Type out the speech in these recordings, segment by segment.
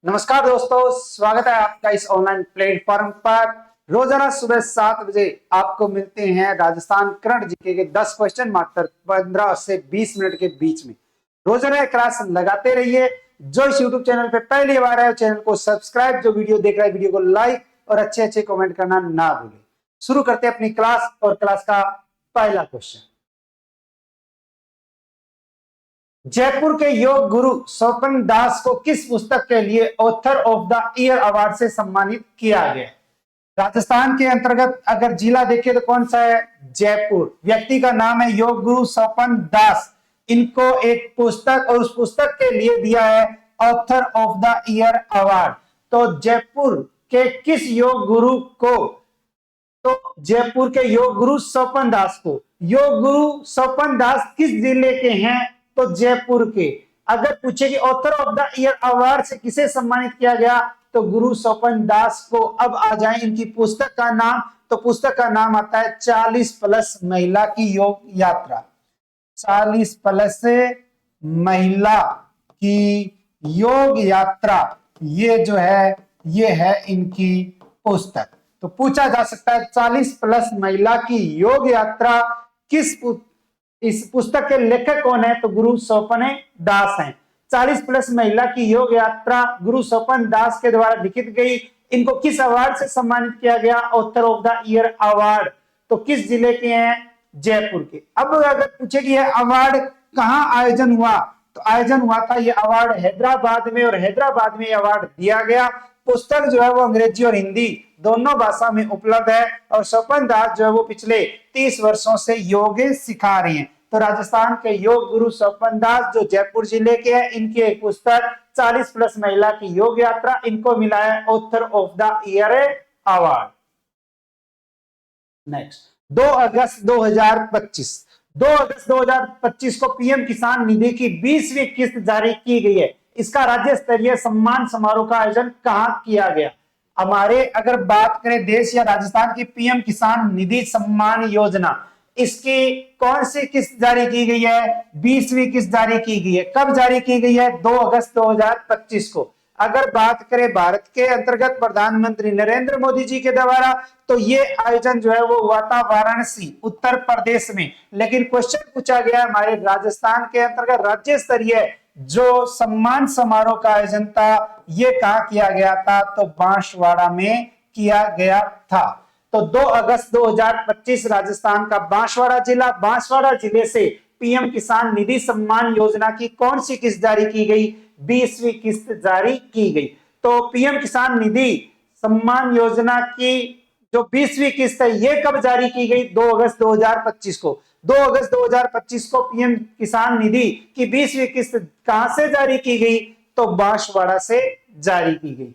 नमस्कार दोस्तों, स्वागत है आपका इस ऑनलाइन प्लेटफॉर्म पर। रोजाना सुबह 7 बजे आपको मिलते हैं राजस्थान करंट जीके के 10 क्वेश्चन मात्र 15 से 20 मिनट के बीच में। रोजाना क्लास लगाते रहिए। जो इस यूट्यूब चैनल पे पहली बार है चैनल को सब्सक्राइब, जो वीडियो देख रहा है वीडियो को लाइक और अच्छे अच्छे कमेंट करना ना भूलें। शुरू करते हैं अपनी क्लास और क्लास का पहला क्वेश्चन। जयपुर के योग गुरु स्वपन दास को किस पुस्तक के लिए author of the year award से सम्मानित किया गया? राजस्थान के अंतर्गत अगर जिला देखें तो कौन सा है? जयपुर। व्यक्ति का नाम है योग गुरु स्वपन दास। इनको एक पुस्तक और उस पुस्तक के लिए दिया है author of the year award. तो जयपुर के किस योग गुरु को? तो जयपुर के योग गुरु स्वपन दास को। योग गुरु स्वपन दास किस जिले के हैं? तो जयपुर के। अगर पूछे कि author of the year award से किसे सम्मानित किया गया, तो गुरु स्वपन दास को। अब आ जाए इनकी पुस्तक का नाम, तो पुस्तक का नाम आता है 40 प्लस महिला की योग यात्रा। 40 प्लस महिला की योग यात्रा, ये जो है ये है इनकी पुस्तक। तो पूछा जा सकता है 40 प्लस महिला की योग यात्रा इस पुस्तक के लेखक कौन है? तो गुरु स्वपन दास हैं। 40 प्लस महिला की योग यात्रा गुरु स्वपन दास के द्वारा लिखित गई। इनको किस अवार्ड से सम्मानित किया गया? Author of the year award. तो किस जिले के हैं? जयपुर के। अब अगर पूछे कि यह अवार्ड कहां आयोजन हुआ, तो आयोजन हुआ था यह अवार्ड हैदराबाद में, और हैदराबाद में अवार्ड दिया गया। पुस्तक जो है वो अंग्रेजी और हिंदी दोनों भाषा में उपलब्ध है, और स्वपन दास जो है वो पिछले 30 वर्षों से योग सिखा रही हैं। तो राजस्थान के योग गुरु स्वपन दास जो जयपुर जिले के हैं, इनकी एक पुस्तक 40 प्लस महिला की योग यात्रा, इनको मिला है author of the year award. Next, 2 अगस्त 2025। 2 अगस्त 2025 को पीएम किसान निधि की 20वीं किस्त जारी की गई है। इसका राज्य स्तरीय सम्मान समारोह का आयोजन कहां किया गया? हमारे अगर बात करें देश या राजस्थान की पीएम किसान निधि सम्मान योजना, इसकी कौन सी किस्त जारी की गई है? 20वीं किस्त जारी की गई है। कब जारी की गई है? 2 अगस्त 2025 को। अगर बात करें भारत के अंतर्गत प्रधानमंत्री नरेंद्र मोदी जी के द्वारा, तो ये आयोजन जो है वो हुआ था वाराणसी उत्तर प्रदेश में। लेकिन क्वेश्चन पूछा गया हमारे राजस्थान के अंतर्गत राज्य स्तरीय जो सम्मान समारोह का आयोजन था, ये कहां किया गया था? तो बांसवाड़ा में किया गया था। तो 2 अगस्त 2025 राजस्थान का बांसवाड़ा जिला, बांसवाड़ा जिले से पीएम किसान निधि सम्मान योजना की कौन सी किस्त जारी की गई? 20वीं किस्त जारी की गई। तो पीएम किसान निधि सम्मान योजना की जो 20वीं किस्त है, ये कब जारी की गई? 2 अगस्त 2025 को। 2 अगस्त 2025 को पीएम किसान निधि की 20वीं किस्त कहां से जारी की गई? तो बांसवाड़ा से जारी की गई।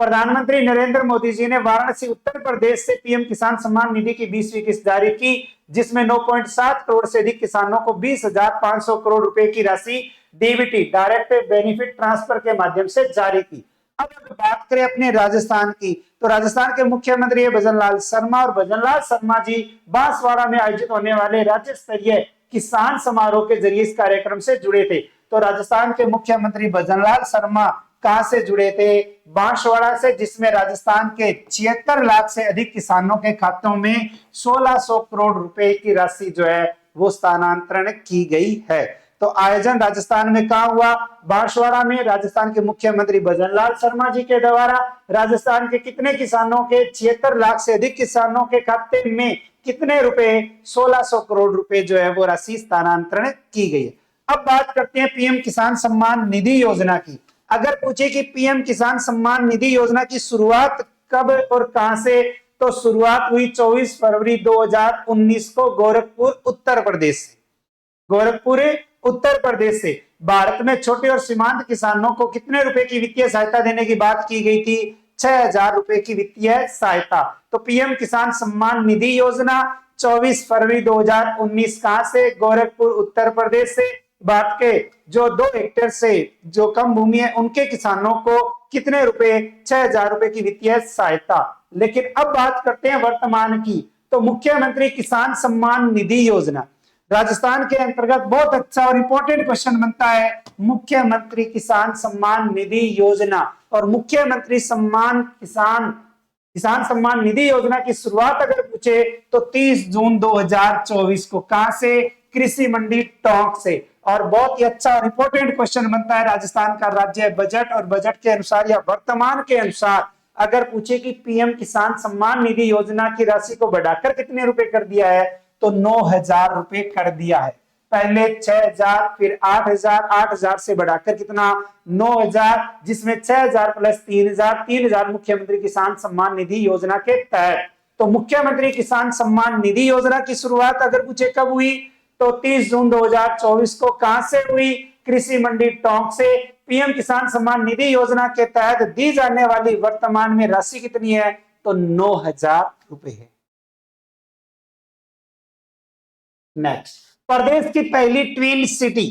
प्रधानमंत्री नरेंद्र मोदी जी ने वाराणसी उत्तर प्रदेश से पीएम किसान सम्मान निधि की 20वीं किस्त जारी की, जिसमें 9.7 करोड़ से अधिक किसानों को 20,500 करोड़ रुपए की राशि डीबीटी डायरेक्ट बेनिफिट ट्रांसफर के माध्यम से जारी की। अब अगर बात करें अपने राजस्थान की, तो राजस्थान के मुख्यमंत्री है भजन लाल शर्मा, और भजन लाल शर्मा जी बांसवाड़ा में आयोजित होने वाले राज्य स्तरीय किसान समारोह के जरिए इस कार्यक्रम से जुड़े थे। तो राजस्थान के मुख्यमंत्री भजन लाल शर्मा कहां से जुड़े थे? बांसवाड़ा से, जिसमें राजस्थान के 76 लाख से अधिक किसानों के खातों में 1600 करोड़ रुपए की राशि जो है वो स्थानांतरण की गई है। तो आयोजन राजस्थान में कहां हुआ? बांसवाड़ा में। राजस्थान के मुख्यमंत्री भजन लाल शर्मा जी के द्वारा राजस्थान के कितने किसानों के? 76 लाख से अधिक किसानों के खाते में कितने रुपए? 1600 करोड़ रुपए जो है वो राशि स्थानांतरण की गई है। अब बात करते हैं पीएम किसान सम्मान निधि योजना की। अगर पूछे कि पीएम किसान सम्मान निधि योजना की शुरुआत कब और कहां से, तो शुरुआत हुई 24 फरवरी 2019 को गोरखपुर उत्तर प्रदेश से। गोरखपुर उत्तर प्रदेश से। भारत में छोटे और सीमांत किसानों को कितने रुपए की वित्तीय सहायता देने की बात की गई थी? 6,000 रुपए की वित्तीय सहायता। तो पीएम किसान सम्मान निधि योजना 24 फरवरी 2019 कहां से? गोरखपुर उत्तर प्रदेश से। भारत के जो 2 हेक्टेयर से जो कम भूमि है उनके किसानों को कितने रुपए? 6,000 रुपए की वित्तीय सहायता। लेकिन अब बात करते हैं वर्तमान की, तो मुख्यमंत्री किसान सम्मान निधि योजना राजस्थान के अंतर्गत बहुत अच्छा और इंपॉर्टेंट क्वेश्चन बनता है मुख्यमंत्री किसान सम्मान निधि योजना। और मुख्यमंत्री किसान सम्मान निधि योजना की शुरुआत अगर पूछे तो 30 जून 2024 को, कहां से? कृषि मंडी टोंक से। और बहुत ही अच्छा और इंपॉर्टेंट क्वेश्चन बनता है राजस्थान का राज्य बजट, और बजट के अनुसार या वर्तमान के अनुसार अगर पूछे कि पीएम किसान सम्मान निधि योजना की राशि को बढ़ाकर कितने रुपए कर दिया है, तो 9,000 रुपए कर दिया है। पहले 6,000, फिर 8,000, 8,000 से बढ़ाकर कितना? 9,000, जिसमें 6,000 प्लस 3,000, 3,000 मुख्यमंत्री किसान सम्मान निधि योजना के तहत। तो मुख्यमंत्री किसान सम्मान निधि योजना की शुरुआत अगर पूछे कब हुई, तो 30 जून 2024 को। कहां से हुई? कृषि मंडी टोंक से। पीएम किसान सम्मान निधि योजना के तहत दी जाने वाली वर्तमान में राशि कितनी है? तो 9,000 रुपए है। नेक्स्ट, प्रदेश की पहली ट्विन सिटी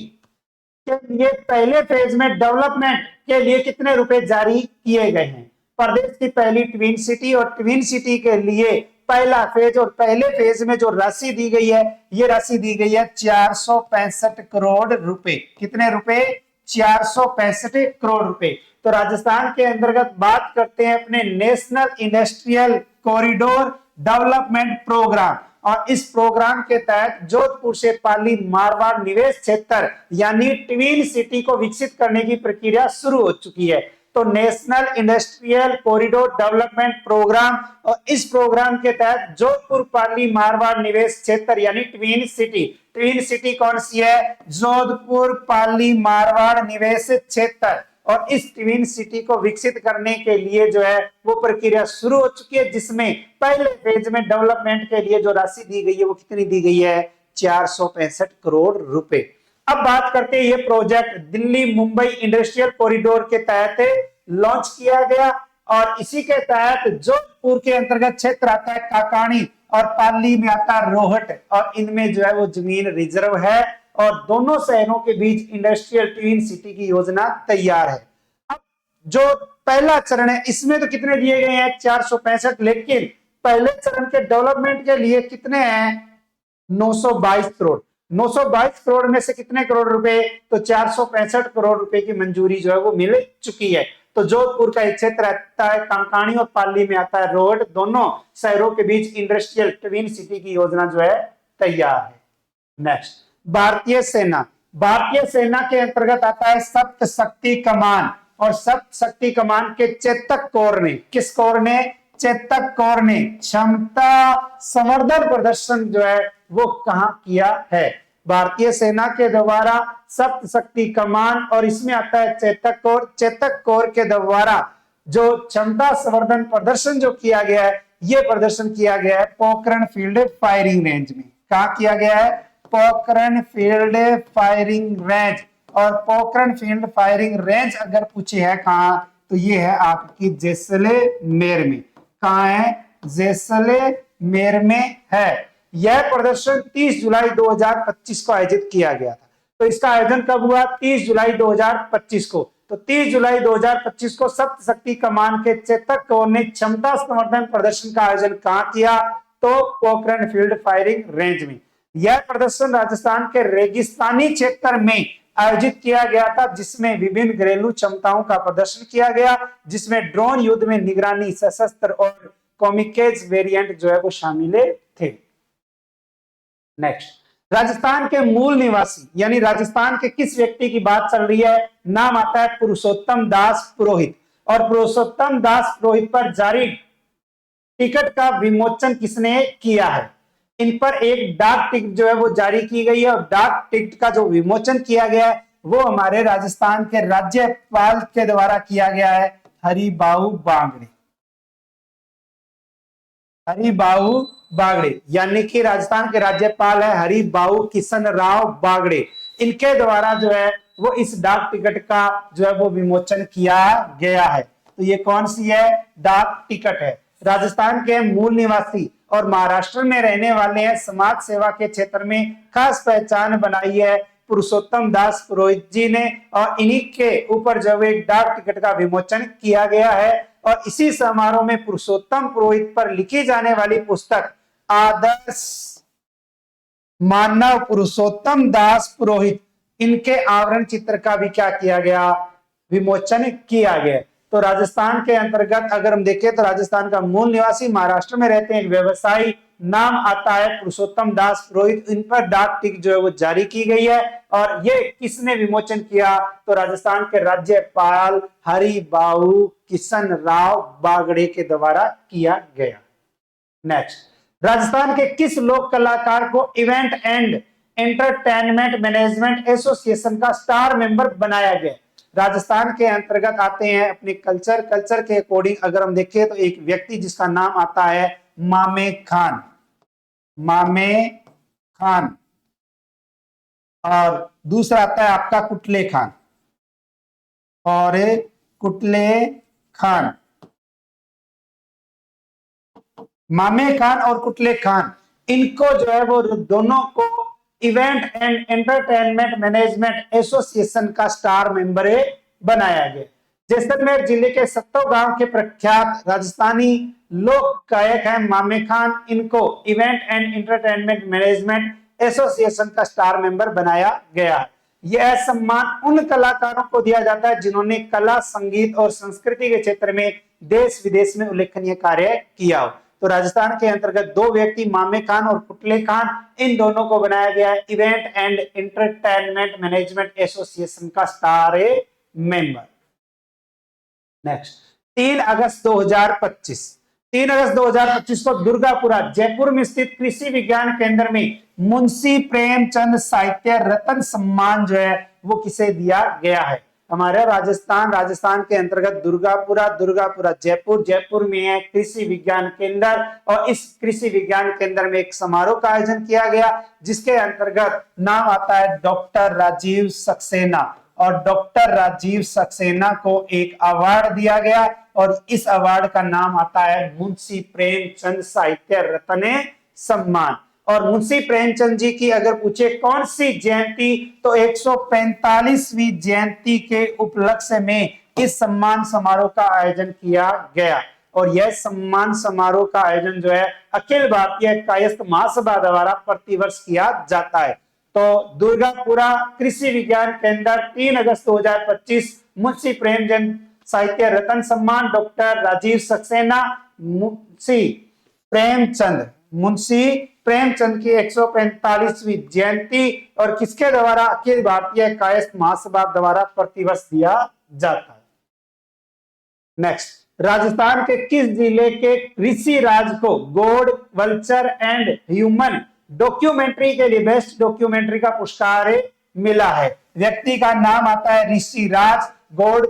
के लिए पहले फेज में डेवलपमेंट के लिए कितने रुपए जारी किए गए हैं? प्रदेश की पहली ट्विन सिटी, और ट्विन सिटी के लिए पहला फेज और पहले फेज में जो राशि दी गई है, ये राशि दी गई है 465 करोड़ रुपए। कितने रुपए? 465 करोड़ रुपए। तो राजस्थान के अंतर्गत बात करते हैं अपने national industrial corridor development programme, और इस प्रोग्राम के तहत जोधपुर से पाली मारवाड़ निवेश क्षेत्र यानी ट्विन सिटी को विकसित करने की प्रक्रिया शुरू हो चुकी है। तो national industrial corridor development programme, और इस प्रोग्राम के तहत जोधपुर पाली मारवाड़ निवेश क्षेत्र यानी ट्विन सिटी। ट्विन सिटी कौन सी है? जोधपुर पाली मारवाड़ निवेश क्षेत्र। और इस ट्विन सिटी को विकसित करने के लिए जो है वो प्रक्रिया शुरू हो चुकी है, जिसमें पहले फेज में डेवलपमेंट के लिए जो राशि दी गई है वो कितनी दी गई है? 465 करोड़ रुपए। अब बात करते हैं, ये project Delhi Mumbai industrial corridor के तहत लॉन्च किया गया, और इसी के तहत जोधपुर के अंतर्गत क्षेत्र आता है काकाणी, और पाली में आता है रोहट, और इनमें जो है वो जमीन रिजर्व है, और दोनों शहरों के बीच इंडस्ट्रियल ट्विन सिटी की योजना तैयार है। अब जो पहला चरण है इसमें तो कितने दिए गए हैं? 465, लेकिन पहले चरण के डेवलपमेंट के लिए कितने हैं? 922 करोड़। 922 करोड़ में से कितने करोड़ रुपए? तो 465 करोड़ रुपए की मंजूरी जो है वो मिल चुकी है। तो जोधपुर का एक क्षेत्र आता है कांकाणी, और पाली में आता है रोड, दोनों शहरों के बीच इंडस्ट्रियल ट्विन सिटी की योजना जो है तैयार है। नेक्स्ट, भारतीय सेना। भारतीय सेना के अंतर्गत आता है सप्त शक्ति कमान, और सप्त शक्ति कमान के चेतक कोर ने, किस कोर ने? चेतक कोर ने क्षमता संवर्धन प्रदर्शन जो है वो कहां किया है? भारतीय सेना के द्वारा सप्त शक्ति कमान, और इसमें आता है चेतक कोर। चेतक कोर के द्वारा जो क्षमता संवर्धन प्रदर्शन जो किया गया है, ये प्रदर्शन किया गया है पोखरण फील्ड फायरिंग रेंज में। कहा किया गया है? Pokhran field firing range. और पोखरण फील्ड फायरिंग रेंज अगर पूछे है कहां, तो ये है आपकी जैसलमेर में। कहां है? जैसलमेर में है। यह प्रदर्शन 30 जुलाई 2025 को आयोजित किया गया था। तो इसका आयोजन कब हुआ? 30 जुलाई 2025 को। तो 30 जुलाई 2025 को सप्त शक्ति कमान के चेतक कोर ने क्षमता संवर्धन प्रदर्शन का आयोजन कहां किया? तो पोखरण फील्ड फायरिंग रेंज में। यह प्रदर्शन राजस्थान के रेगिस्तानी क्षेत्र में आयोजित किया गया था, जिसमें विभिन्न घरेलू क्षमताओं का प्रदर्शन किया गया, जिसमें ड्रोन युद्ध में निगरानी, सशस्त्र और कॉमिकेज वेरिएंट जो है वो शामिल थे। नेक्स्ट, राजस्थान के मूल निवासी यानी राजस्थान के किस व्यक्ति की बात चल रही है? नाम आता है पुरुषोत्तम दास पुरोहित, और पुरुषोत्तम दास पुरोहित पर जारी टिकट का विमोचन किसने किया है? इन पर एक डाक टिकट जो है वो जारी की गई है, और डाक टिकट का जो विमोचन किया गया है वो हमारे राजस्थान के राज्यपाल के द्वारा किया गया है, हरिबाऊ बागड़े। हरिबाऊ बागड़े यानी कि राजस्थान के राज्यपाल है हरिबाऊ किशन राव बागड़े। इनके द्वारा जो है वो इस डाक टिकट का जो है वो विमोचन किया गया है। तो ये कौन सी है? डाक टिकट है। राजस्थान के मूल निवासी और महाराष्ट्र में रहने वाले हैं, समाज सेवा के क्षेत्र में खास पहचान बनाई है पुरुषोत्तम दास पुरोहित जी ने, और इन्हीं के ऊपर जो एक डाक टिकट का विमोचन किया गया है। और इसी समारोह में पुरुषोत्तम पुरोहित पर लिखी जाने वाली पुस्तक आदर्श मानव पुरुषोत्तम दास पुरोहित, इनके आवरण चित्र का भी क्या किया गया, विमोचन किया गया। तो राजस्थान के अंतर्गत अगर हम देखें तो राजस्थान का मूल निवासी महाराष्ट्र में रहते हैं, एक व्यवसायी, नाम आता है पुरुषोत्तम दास पुरोहित, इन पर डाक टिकट जो है वो जारी की गई है। और ये किसने विमोचन किया, तो राजस्थान के राज्यपाल हरिबाऊ किशन राव बागड़े के द्वारा किया गया। नेक्स्ट, राजस्थान के किस लोक कलाकार को event and entertainment management association का स्टार मेंबर बनाया गया। राजस्थान के अंतर्गत आते हैं अपने कल्चर के अकॉर्डिंग अगर हम देखें तो एक व्यक्ति जिसका नाम आता है मामे खान, मामे खान, और दूसरा आता है आपका कुटले खान, और कुटले खान, मामे खान और कुटले खान, इनको जो है वो दोनों को event and entertainment management association का स्टार मेंबर बनाया गया। जैसलमेर जिले के सत्तो गांव के प्रख्यात राजस्थानी लोक गायक हैं मामे खान, इनको event and entertainment management association का स्टार मेंबर बनाया गया। यह सम्मान उन कलाकारों को दिया जाता है जिन्होंने कला, संगीत और संस्कृति के क्षेत्र में देश विदेश में उल्लेखनीय कार्य किया हो। तो राजस्थान के अंतर्गत दो व्यक्ति मामे खान और कुटले खान, इन दोनों को बनाया गया है event and entertainment management association का स्टार मेंबर। नेक्स्ट, 3 अगस्त 2025, 3 अगस्त 2025 को दुर्गापुरा जयपुर में स्थित कृषि विज्ञान केंद्र में मुंशी प्रेमचंद साहित्य रत्न सम्मान जो है वो किसे दिया गया है। हमारे राजस्थान के अंतर्गत दुर्गापुरा जयपुर में है कृषि विज्ञान केंद्र, और इस कृषि विज्ञान केंद्र में एक समारोह का आयोजन किया गया जिसके अंतर्गत नाम आता है डॉक्टर राजीव सक्सेना, और डॉक्टर राजीव सक्सेना को एक अवार्ड दिया गया और इस अवार्ड का नाम आता है मुंशी प्रेमचंद साहित्य रत्न सम्मान। और मुंशी प्रेमचंद जी की अगर पूछे कौन सी जयंती, तो 145वीं जयंती के उपलक्ष्य में इस सम्मान समारोह का आयोजन किया गया। और यह सम्मान समारोह का आयोजन जो है अखिल भारतीय कायस्थ महासभा द्वारा प्रतिवर्ष किया जाता है। तो दुर्गापुरा कृषि विज्ञान केंद्र 3 अगस्त 2025 मुंशी प्रेमचंद साहित्य रत्न सम्मान, डॉक्टर राजीव सक्सेना, मुंशी प्रेमचंद की 145वीं जयंती, और किसके द्वारा, अखिल भारतीय कायस्थ महासभा द्वारा प्रतिवर्ष दिया जाता है। नेक्स्ट, राजस्थान के किस जिले के ऋषि राज को God, vulture and human documentary के लिए बेस्ट डॉक्यूमेंट्री का पुरस्कार मिला है। व्यक्ति का नाम आता है Rishi Raj, God,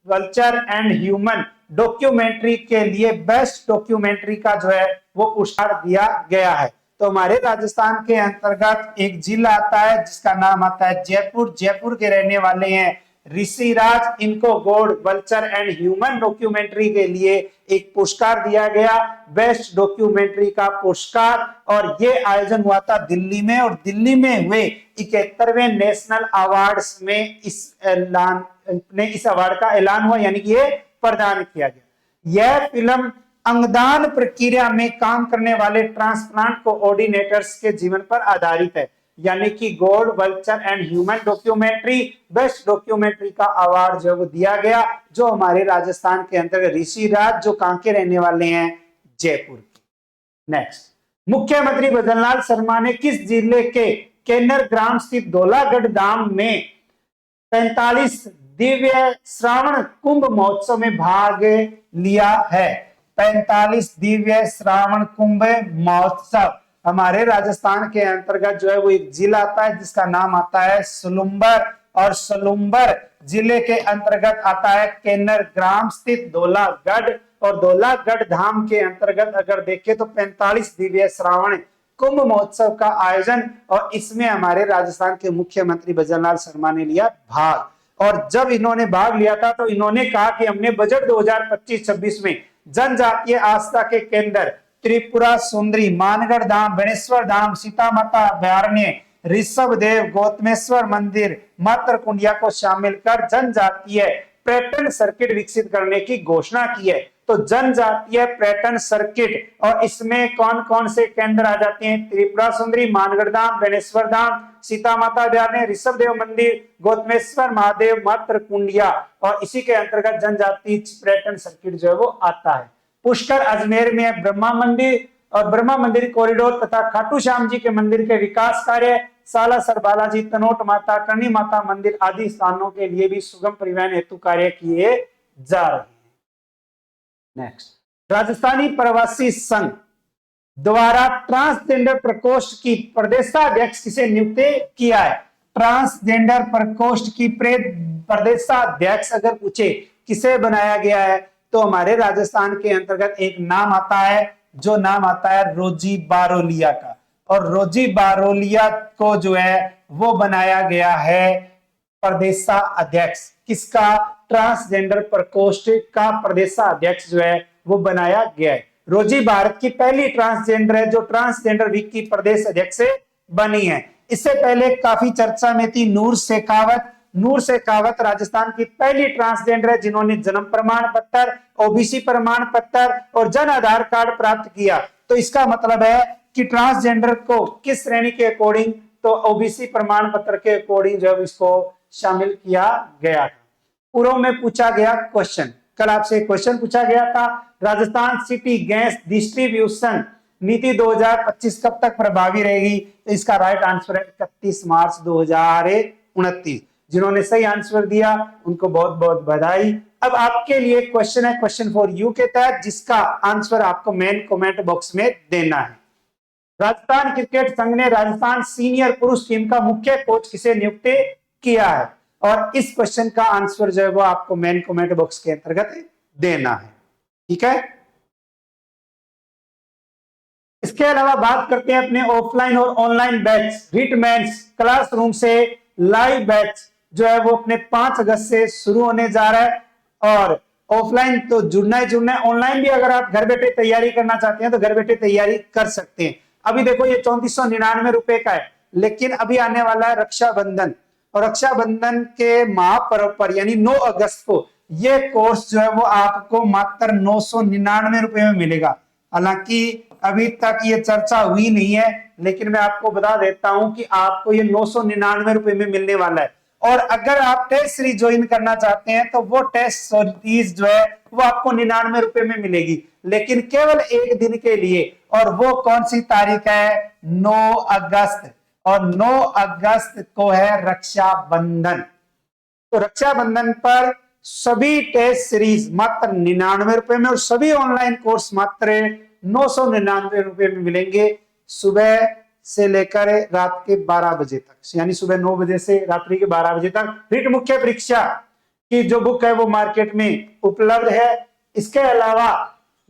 vulture and human documentary के लिए बेस्ट डॉक्यूमेंट्री का जो है वो पुरस्कार दिया गया है। तो हमारे राजस्थान के अंतर्गत एक जिला आता है जिसका नाम आता है जयपुर के रहने वाले हैं ऋषि राज, इनको God, vulture and human documentary के लिए एक पुरस्कार दिया गया, बेस्ट डॉक्यूमेंट्री का पुरस्कार। और ये आयोजन हुआ था दिल्ली में, और दिल्ली में हुए 71वें नेशनल अवार्ड्स में इस अवार्ड का ऐलान हुआ, यानी कि ये प्रदान किया गया। यह फिल्म अंगदान प्रक्रिया में काम करने वाले ट्रांसप्लांट कोऑर्डिनेटर्स के जीवन पर आधारित है, यानी कि God, vulture and human documentary best documentary का अवार्ड जो वो दिया गया, जो हमारे राजस्थान के अंतर्गत ऋषि राज, जो कहां के रहने वाले हैं, जयपुर के। नेक्स्ट, मुख्यमंत्री भजनलाल शर्मा ने किस जिले के केन्नर ग्राम स्थित धौलागढ़ धाम में 45 दिव्य श्रावण कुंभ महोत्सव में भाग लिया है। 45 दिव्य श्रावण कुंभ महोत्सव हमारे राजस्थान के अंतर्गत जो है वो एक जिला आता है जिसका नाम आता है सलुम्बर, और सलुम्बर जिले के अंतर्गत आता है केन्नर ग्राम स्थित धौलागढ़, और धौलागढ़ धाम के अंतर्गत अगर देखें तो 45 दिव्य श्रावण कुंभ महोत्सव का आयोजन, और इसमें हमारे राजस्थान के मुख्यमंत्री भजनलाल शर्मा ने लिया भाग। और जब इन्होंने भाग लिया था तो इन्होंने कहा कि हमने बजट 2025-26 में जनजातीय आस्था के केंद्र त्रिपुरा सुंदरी, मानगढ़ धाम, बेणेश्वर धाम, सीता माता अभयारण्य, ऋषभ देव, गौतमेश्वर मंदिर, मातर कुंडिया को शामिल कर जनजातीय पर्यटन सर्किट विकसित करने की घोषणा की है। तो जनजातीय पर्यटन सर्किट, और इसमें कौन कौन से केंद्र आ जाते हैं? त्रिपुरा सुंदरी, मानगढ़ धाम, बेनेश्वर धाम, सीता माता अभयारण्य, ऋषभ देव मंदिर, गौतमेश्वर महादेव, मात्र कुंडिया, और इसी के अंतर्गत जनजातीय पर्यटन सर्किट जो है वो आता है। पुष्कर अजमेर में है, ब्रह्मा मंदिर और ब्रह्मा मंदिर कॉरिडोर तथा खाटू श्याम जी के मंदिर के विकास कार्य, सालासर बालाजी, तनोट माता, करणी माता मंदिर आदि स्थानों के लिए भी सुगम परिवहन हेतु कार्य किए जा रहे हैं। नेक्स्ट, राजस्थानी प्रवासी संघ द्वारा ट्रांसजेंडर प्रकोष्ठ की प्रदेशाध्यक्ष किसे नियुक्त किया है? ट्रांसजेंडर प्रकोष्ठ की प्रदेशाध्यक्ष अगर पूछे किसे बनाया गया है, तो हमारे राजस्थान के अंतर्गत एक नाम आता है, जो नाम आता है रोजी बारोलिया का, और रोजी बारोलिया को जो है वो बनाया गया है प्रदेशाध्यक्ष। किसका? ट्रांसजेंडर प्रकोष्ठ का प्रदेशाध्यक्ष जो है वो बनाया गया है। रोजी भारत की पहली ट्रांसजेंडर है जो ट्रांसजेंडर वीक की प्रदेश अध्यक्ष बनी है। इससे पहले काफी चर्चा में थी नूर शेखावत। नूर शेखावत राजस्थान की पहली ट्रांसजेंडर है जिन्होंने जन्म प्रमाण पत्र, ओबीसी प्रमाण पत्र और जन आधार कार्ड प्राप्त किया। तो इसका मतलब है कि ट्रांसजेंडर को किस श्रेणी के अकॉर्डिंग? तो ओबीसी प्रमाण पत्र के अकॉर्डिंग जब इसको शामिल किया गया था। पूर्व में पूछा गया क्वेश्चन, कल आपसे क्वेश्चन पूछा गया था, राजस्थान सिटी गैस डिस्ट्रीब्यूशन नीति 2025 कब तक प्रभावी रहेगी? तो इसका राइट आंसर है 31 मार्च 2029। जिन्होंने सही आंसर दिया उनको बहुत बहुत बधाई। अब आपके लिए क्वेश्चन है, क्वेश्चन फॉर यू के तहत, जिसका आंसर आपको मेन कमेंट बॉक्स में देना है। राजस्थान क्रिकेट संघ ने राजस्थान सीनियर पुरुष टीम का मुख्य कोच किसे नियुक्त किया है? और इस क्वेश्चन का आंसर जो है वो आपको मेन कमेंट बॉक्स के अंतर्गत देना है। ठीक है, इसके अलावा बात करते हैं अपने ऑफलाइन और ऑनलाइन बैच। रिटमेंस क्लासरूम से लाइव बैच जो है वो अपने 5 अगस्त से शुरू होने जा रहा है, और ऑफलाइन तो जुड़ना है, ऑनलाइन भी अगर आप घर बैठे तैयारी करना चाहते हैं तो घर बैठे तैयारी कर सकते हैं। अभी देखो ये 3499 रुपए का है, लेकिन अभी आने वाला है रक्षाबंधन, और रक्षाबंधन के महापर्व पर यानी 9 अगस्त को ये कोर्स जो है वो आपको मात्र 999 रुपए में मिलेगा। हालांकि अभी तक ये चर्चा हुई नहीं है, लेकिन मैं आपको बता देता हूं कि आपको ये 999 रुपए में मिलने वाला है। और अगर आप टेस्ट सीरीज ज्वाइन करना चाहते हैं तो वो टेस्ट सीरीज जो है वो आपको 99 रुपए में मिलेगी, लेकिन केवल एक दिन के लिए। और वो कौन सी तारीख है? 9 अगस्त, और 9 अगस्त को है रक्षाबंधन। तो रक्षाबंधन पर सभी टेस्ट सीरीज मात्र 99 रुपए में, और सभी ऑनलाइन कोर्स मात्र 999 रुपए में मिलेंगे, सुबह से लेकर रात के 12 बजे तक, यानी सुबह 9 बजे से रात्रि के 12 बजे तक। रिट मुख्य परीक्षा की जो बुक है वो मार्केट में उपलब्ध है। इसके अलावा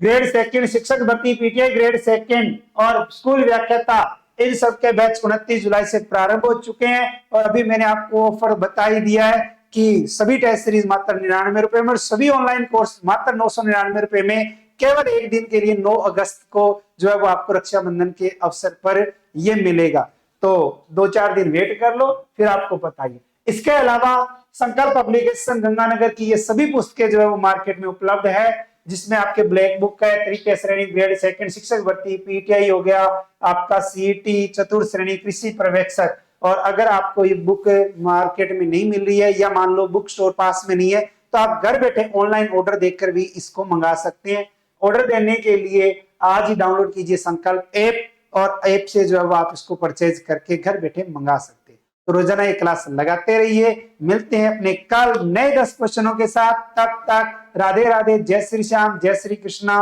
ग्रेड सेकंड शिक्षक भर्ती पीटीआई ग्रेड सेकंड और स्कूल व्याख्याता, इन सब के बैच 29 जुलाई से प्रारंभ हो चुके हैं। और अभी मैंने आपको ऑफर बता ही दिया है कि सभी टेस्ट सीरीज मात्र 99 रुपए में, और सभी ऑनलाइन कोर्स मात्र 999 रुपए में, केवल एक दिन के लिए 9 अगस्त को जो है वो आपको रक्षाबंधन के अवसर पर ये मिलेगा। तो 2-4 दिन वेट कर लो, फिर आपको पता ही। इसके अलावा संकल्प पब्लिकेशन गंगानगर की ये सभी पुस्तकें जो है वो मार्केट में उपलब्ध है, जिसमें आपके ब्लैक बुक है, तृतीय श्रेणी ग्रेड सेकंड शिक्षक भर्ती पीटीआई हो गया, आपका सीईटी चतुर्थ श्रेणी कृषि पर्यवेक्षक। और अगर आपको ये बुक मार्केट में नहीं मिल रही है, या मान लो बुक स्टोर पास में नहीं है, तो आप घर बैठे ऑनलाइन ऑर्डर देकर भी इसको मंगा सकते हैं। ऑर्डर देने के लिए आज ही डाउनलोड कीजिए संकल्प ऐप, और ऐप से जो है वो आप इसको परचेज करके घर बैठे मंगा सकते हैं। तो रोजाना ये क्लास लगाते रहिए। मिलते हैं अपने कल नए 10 क्वेश्चनों के साथ। तब तक राधे राधे, जय श्री श्याम, जय श्री कृष्णा,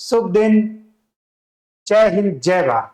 शुभ दिन, जय हिंद, जय भारत।